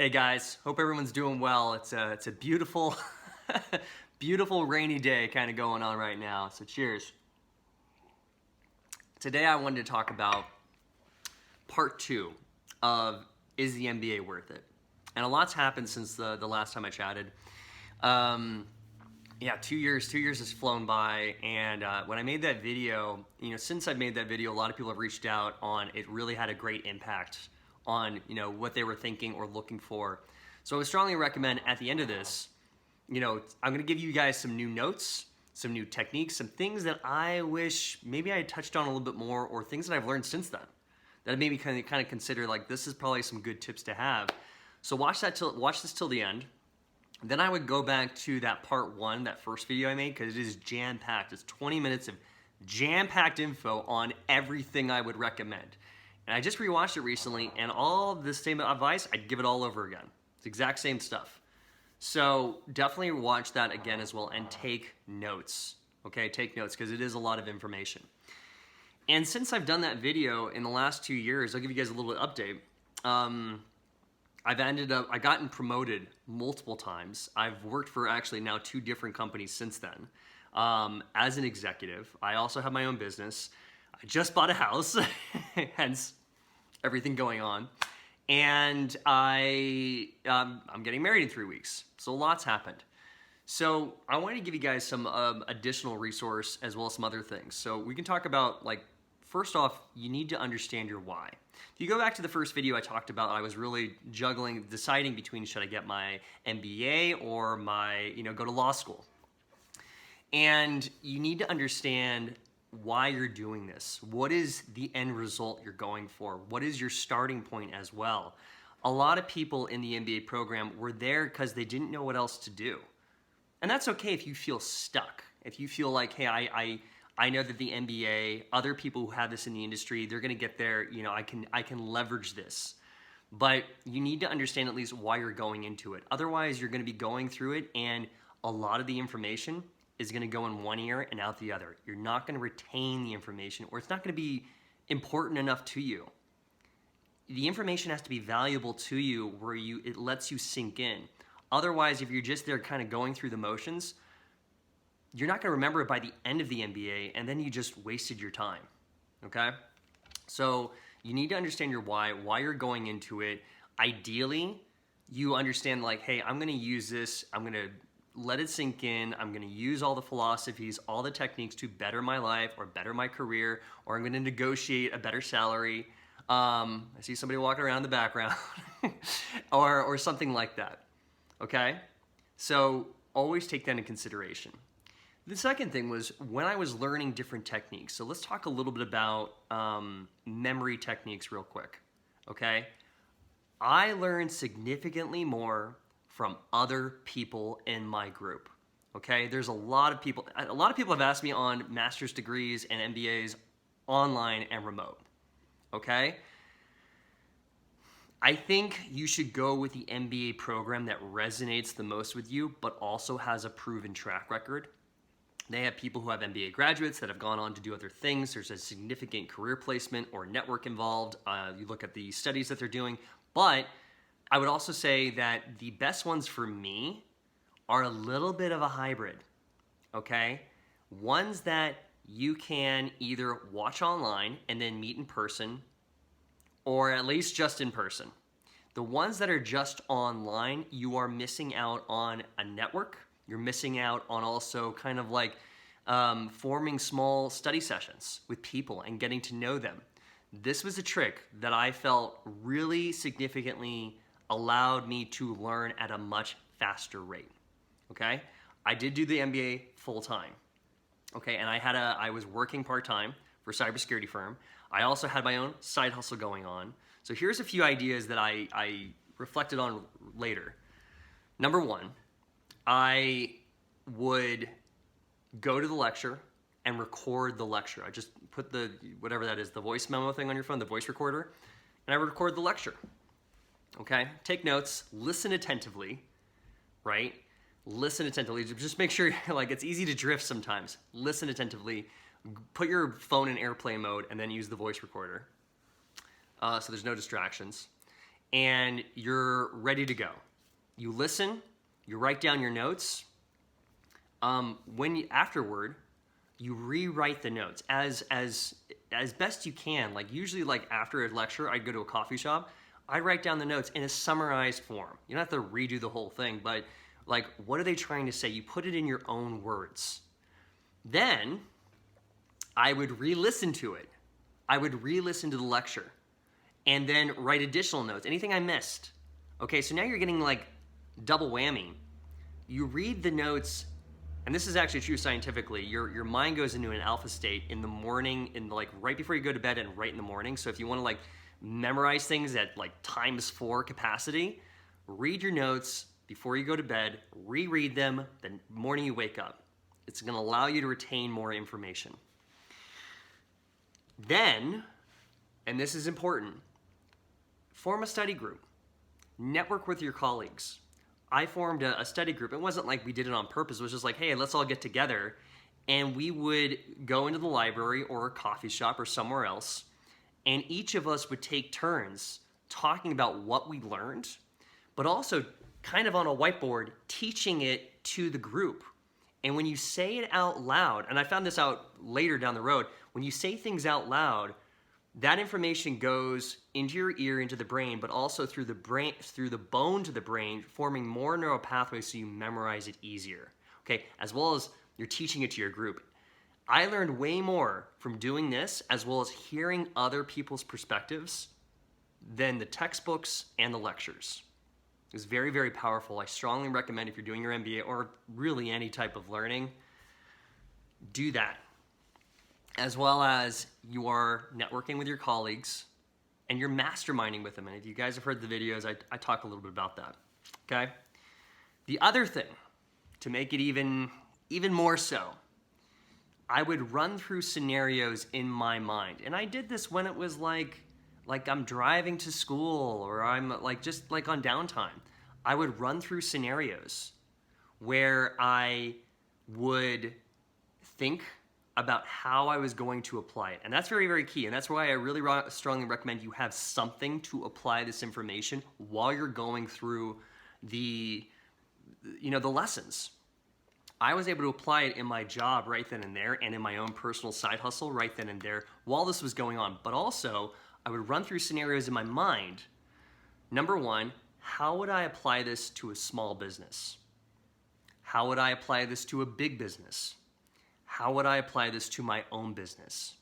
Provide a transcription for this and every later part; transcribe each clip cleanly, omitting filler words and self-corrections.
Hey guys, hope everyone's doing well. It's a beautiful, beautiful rainy day kind of going on right now. So cheers. Today I wanted to talk about part 2 of is the MBA worth it? And a lot's happened since the last time I chatted. Yeah, 2 years. 2 years has flown by, and when I made that video, since I made that video, a lot of people have reached out on it. Really had a great impact on what they were thinking or looking for. So I would strongly recommend at the end of this, I'm going to give you guys some new notes, some new techniques, some things that I wish maybe I had touched on a little bit more, or things that I've learned since then that made me kind of consider like this is probably some good tips to have. So watch this till the end. Then I would go back to that part 1, that first video I made, because it is jam-packed. It's 20 minutes of jam-packed info on everything I would recommend. And I just rewatched it recently, and all the same advice, I'd give it all over again. It's the exact same stuff. So definitely watch that again as well and take notes. Okay, take notes because it is a lot of information. And since I've done that video in the last 2 years, I'll give you guys a little update. I've gotten promoted multiple times. I've worked for actually now 2 different companies since then as an executive. I also have my own business. I just bought a house, hence everything going on. And I'm getting married in 3 weeks. So lots happened. So I wanted to give you guys some additional resource as well as some other things. So we can talk about, like, first off, you need to understand your why. If you go back to the first video I talked about, I was really deciding between should I get my MBA or my, go to law school. And you need to understand why you're doing this. What is the end result you're going for? What is your starting point as well? A lot of people in the MBA program were there because they didn't know what else to do. And that's okay if you feel stuck. If you feel like, hey, I know that the MBA, other people who have this in the industry, they're gonna get there, I can leverage this. But you need to understand at least why you're going into it. Otherwise, you're gonna be going through it and a lot of the information is gonna go in one ear and out the other. You're not gonna retain the information, or it's not gonna be important enough to you. The information has to be valuable to you where it lets you sink in. Otherwise, if you're just there kind of going through the motions, you're not gonna remember it by the end of the MBA, and then you just wasted your time, okay? So you need to understand your why you're going into it. Ideally, you understand like, hey, I'm gonna use this, I'm gonna let it sink in, I'm gonna use all the philosophies, all the techniques to better my life or better my career, or I'm gonna negotiate a better salary. I see somebody walking around in the background, or something like that, okay? So always take that into consideration. The second thing was when I was learning different techniques. So let's talk a little bit about memory techniques real quick, okay? I learned significantly more from other people in my group, okay? There's a lot of people have asked me on master's degrees and MBAs online and remote, okay? I think you should go with the MBA program that resonates the most with you, but also has a proven track record. They have people who have MBA graduates that have gone on to do other things. There's a significant career placement or network involved. You look at the studies that they're doing. But I would also say that the best ones for me are a little bit of a hybrid, okay? Ones that you can either watch online and then meet in person, or at least just in person. The ones that are just online, you are missing out on a network. You're missing out on also kind of like forming small study sessions with people and getting to know them. This was a trick that I felt really significantly allowed me to learn at a much faster rate, okay? I did do the MBA full time, okay? And I was working part-time for a cybersecurity firm. I also had my own side hustle going on. So here's a few ideas that I reflected on later. Number 1, I would go to the lecture and record the lecture. I just put the, whatever that is, the voice memo thing on your phone, the voice recorder, and I would record the lecture, okay? Take notes, listen attentively, right? Listen attentively, just make sure, like, it's easy to drift sometimes. Listen attentively, put your phone in airplane mode, and then use the voice recorder so there's no distractions. and you're ready to go. You listen, you write down your notes. Afterward, you rewrite the notes as best you can. Like usually, like after a lecture, I'd go to a coffee shop. I'd write down the notes in a summarized form. You don't have to redo the whole thing, but like, what are they trying to say? You put it in your own words. Then I would re-listen to it. I would re-listen to the lecture and then write additional notes, anything I missed. Okay, so now you're getting like double whammy. You read the notes, and this is actually true scientifically. Your mind goes into an alpha state in the morning, right before you go to bed and right in the morning. So if you want to like memorize things at like ×4 capacity, read your notes before you go to bed, reread them the morning you wake up. It's going to allow you to retain more information. Then, and this is important, form a study group. Network with your colleagues. I formed a study group. It wasn't like we did it on purpose. It was just like, hey, let's all get together. And we would go into the library or a coffee shop or somewhere else, and each of us would take turns talking about what we learned, but also kind of on a whiteboard, teaching it to the group. And when you say it out loud, and I found this out later down the road, when you say things out loud, that information goes into your ear, into the brain, but also through the brain, through the bone to the brain, forming more neural pathways so you memorize it easier. Okay, as well as you're teaching it to your group. I learned way more from doing this, as well as hearing other people's perspectives, than the textbooks and the lectures. It was very, very powerful. I strongly recommend if you're doing your MBA or really any type of learning, do that. As well as you are networking with your colleagues and you're masterminding with them. And if you guys have heard the videos, I talk a little bit about that, okay? The other thing, to make it even more so, I would run through scenarios in my mind. And I did this when it was like I'm driving to school or I'm just on downtime. I would run through scenarios where I would think about how I was going to apply it. And that's very, very key. And that's why I really strongly recommend you have something to apply this information while you're going through the lessons. I was able to apply it in my job right then and there and in my own personal side hustle right then and there while this was going on. But also, I would run through scenarios in my mind. Number one, how would I apply this to a small business? How would I apply this to a big business? How would I apply this to my own business?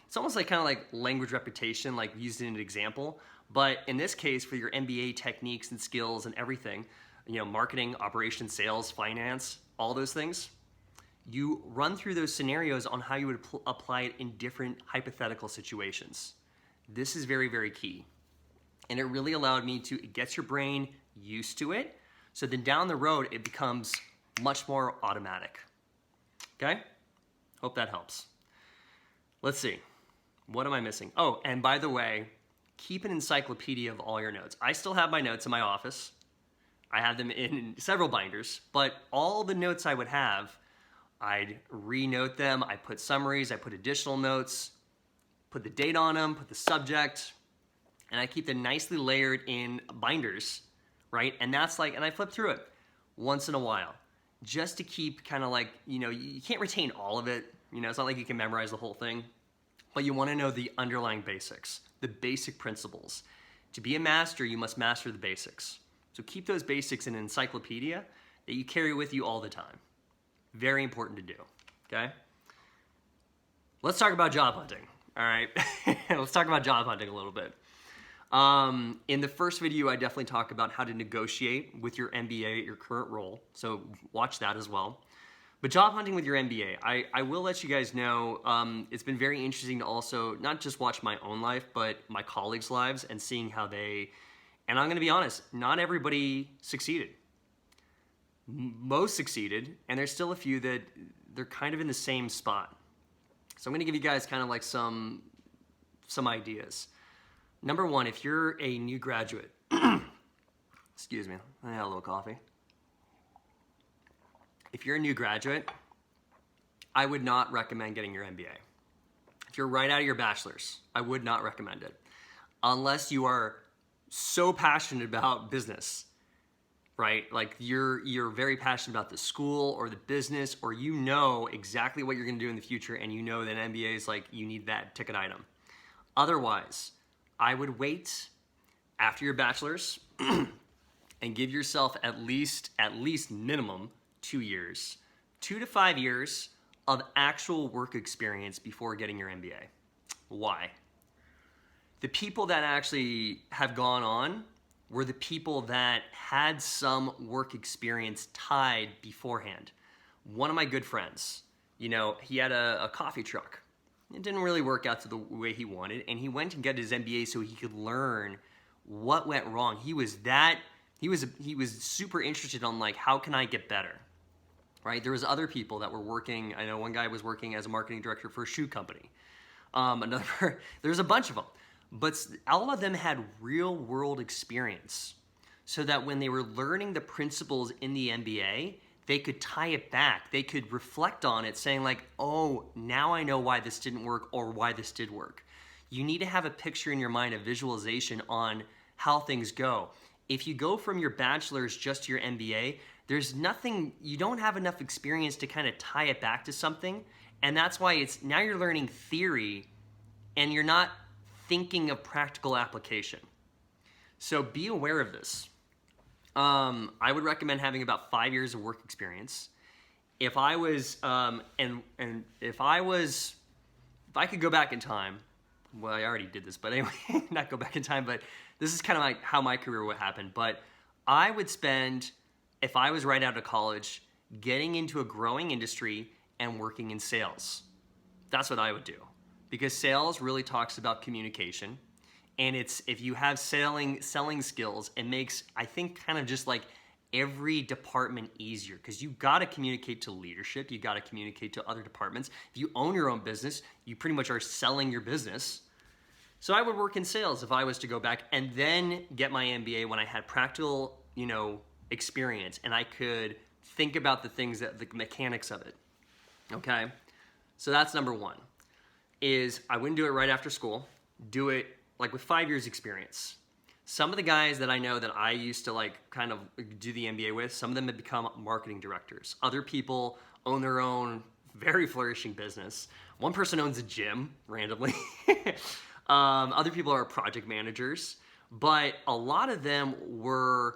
It's almost kind of like language repetition, like used in an example. But in this case, for your MBA techniques and skills and everything, marketing, operations, sales, finance, all those things, you run through those scenarios on how you would apply it in different hypothetical situations. This is very, very key. And it really allowed me to get your brain used to it. So then down the road, it becomes much more automatic. Okay? Hope that helps. Let's see. What am I missing? Oh, and by the way, keep an encyclopedia of all your notes. I still have my notes in my office. I have them in several binders, but all the notes I would have, I'd re-note them. I put summaries, I put additional notes, put the date on them, put the subject, and I keep them nicely layered in binders, right? And that's and I flip through it once in a while, just to keep you can't retain all of it. It's not like you can memorize the whole thing, but you want to know the underlying basics, the basic principles. To be a master, you must master the basics. So keep those basics in an encyclopedia that you carry with you all the time. Very important to do, okay? Let's talk about job hunting, all right? Let's talk about job hunting a little bit. In the first video, I definitely talk about how to negotiate with your MBA at your current role, so watch that as well. But job hunting with your MBA, I will let you guys know, it's been very interesting to also not just watch my own life, but my colleagues' lives and seeing how and I'm going to be honest, not everybody succeeded. Most succeeded, and there's still a few that they're kind of in the same spot. So I'm going to give you guys kind of some ideas. Number one, if you're a new graduate, excuse me, I had a little coffee. If you're a new graduate, I would not recommend getting your MBA. If you're right out of your bachelor's, I would not recommend it. Unless you are so passionate about business, right? Like you're very passionate about the school or the business, or you know exactly what you're going to do in the future, and you know that MBA is like you need that ticket item. Otherwise, I would wait after your bachelor's and give yourself at least minimum 2 years, 2 to 5 years of actual work experience before getting your MBA. Why? The people that actually have gone on were the people that had some work experience tied beforehand. One of my good friends, he had a coffee truck. It didn't really work out to the way he wanted, and he went and got his MBA so he could learn what went wrong. He was super interested on like, how can I get better? Right? There was other people that were working. I know one guy was working as a marketing director for a shoe company. There's a bunch of them. But all of them had real world experience so that when they were learning the principles in the MBA, they could tie it back. They could reflect on it saying like, oh, now I know why this didn't work or why this did work. You need to have a picture in your mind, a visualization on how things go. If you go from your bachelor's just to your MBA, you don't have enough experience to kind of tie it back to something. And that's why now you're learning theory and you're not thinking of practical application. So be aware of this. I would recommend having about 5 years of work experience. If I could go back in time, well, I already did this, but anyway, not go back in time, but this is kind of like how my career would happen. But I would spend, if I was right out of college, getting into a growing industry and working in sales. That's what I would do. Because sales really talks about communication, and if you have selling skills, it makes, I think, kind of just like every department easier, because you got to communicate to leadership, you got to communicate to other departments. If you own your own business, you pretty much are selling your business. So I would work in sales if I was to go back and then get my MBA when I had practical, experience, and I could think about the mechanics of it. Okay, so that's number one. Is I wouldn't do it right after school. Do it like with 5 years experience. Some of the guys that I know that I used to like kind of do the MBA with, some of them have become marketing directors. Other people own their own very flourishing business. One person owns a gym randomly. Other people are project managers, but a lot of them were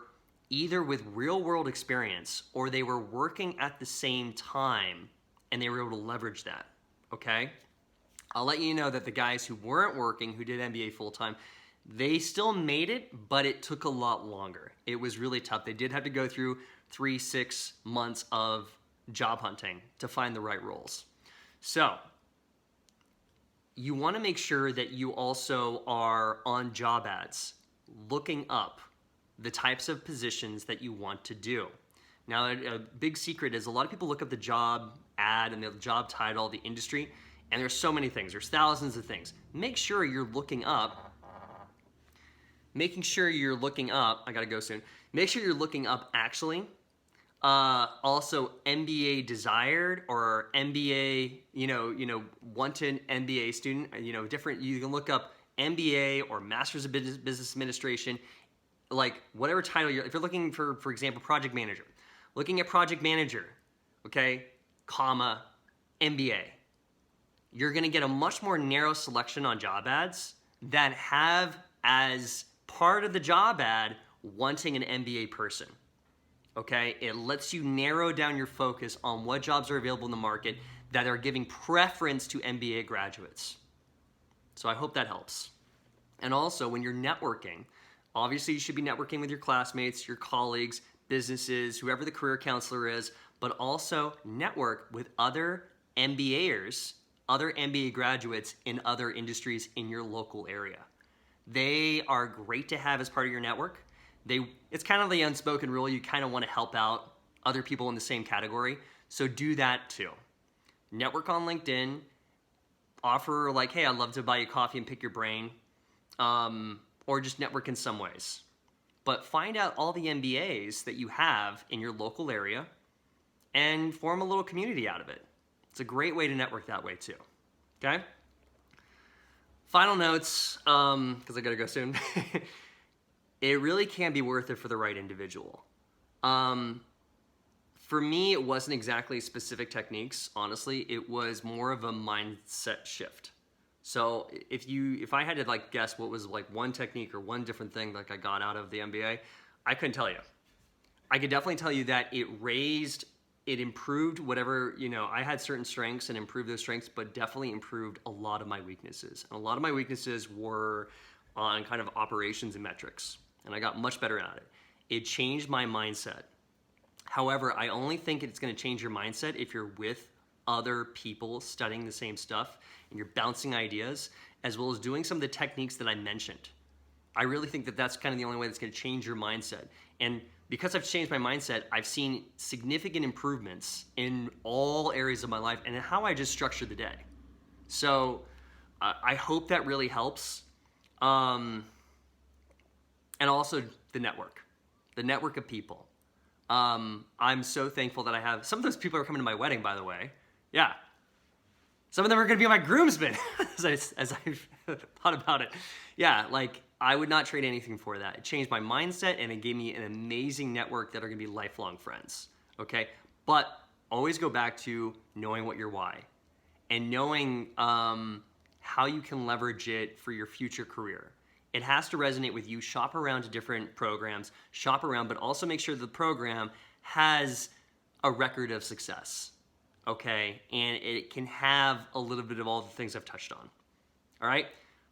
either with real world experience or they were working at the same time and they were able to leverage that. Okay? I'll let you know that the guys who weren't working, who did MBA full-time, they still made it, but it took a lot longer. It was really tough. They did have to go through 3-6 months of job hunting to find the right roles. So you want to make sure that you also are on job ads, looking up the types of positions that you want to do. Now, a big secret is a lot of people look up the job ad and the job title, the industry, and there's so many things. There's thousands of things. Make sure you're looking up. I gotta go soon. Make sure you're looking up actually. Also MBA desired or MBA, wanted MBA student. Different. You can look up MBA or Master's of Business Administration, like whatever title if you're looking for example, project manager. Looking at project manager, okay, comma, MBA. You're going to get a much more narrow selection on job ads that have as part of the job ad wanting an MBA person. Okay? It lets you narrow down your focus on what jobs are available in the market that are giving preference to MBA graduates. So I hope that helps. And also, when you're networking, obviously you should be networking with your classmates, your colleagues, businesses, whoever the career counselor is, but also network with other MBAers, other MBA graduates in other industries in your local area. They are great to have as part of your network. It's kind of the unspoken rule. You kind of want to help out other people in the same category. So do that too. Network on LinkedIn. Offer like, hey, I'd love to buy you coffee and pick your brain. Or just network in some ways. But find out all the MBAs that you have in your local area and form a little community out of it. It's a great way to network that way too. Okay? Final notes, because I gotta go soon. It really can be worth it for the right individual. Um, for me, it wasn't exactly specific techniques. Honestly, it was more of a mindset shift. So if I had to like guess what was like one technique or one different thing like I got out of the MBA, I couldn't tell you. I could definitely tell you that it improved whatever, I had certain strengths and improved those strengths, but definitely improved a lot of my weaknesses. And a lot of my weaknesses were on kind of operations and metrics, and I got much better at it. It changed my mindset. However, I only think it's going to change your mindset if you're with other people studying the same stuff and you're bouncing ideas, as well as doing some of the techniques that I mentioned. I really think that that's kind of the only way that's going to change your mindset. And because I've changed my mindset, I've seen significant improvements in all areas of my life and in how I just structure the day. So I hope that really helps. And also the network of people. I'm so thankful that I have, some of those people are coming to my wedding, by the way. Yeah. Some of them are going to be my groomsmen as I've thought about it. Yeah, like I would not trade anything for that. It changed my mindset and it gave me an amazing network that are going to be lifelong friends. Okay. But always go back to knowing what your why and knowing how you can leverage it for your future career. It has to resonate with you. Shop around to different programs, but also make sure the program has a record of success, okay? And it can have a little bit of all the things I've touched on, all right?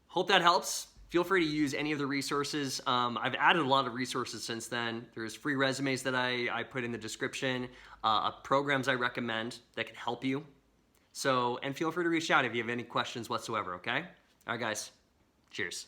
Hope that helps. Feel free to use any of the resources. I've added a lot of resources since then. There's free resumes that I put in the description, programs I recommend that can help you. So, and feel free to reach out if you have any questions whatsoever, okay? All right, guys, cheers.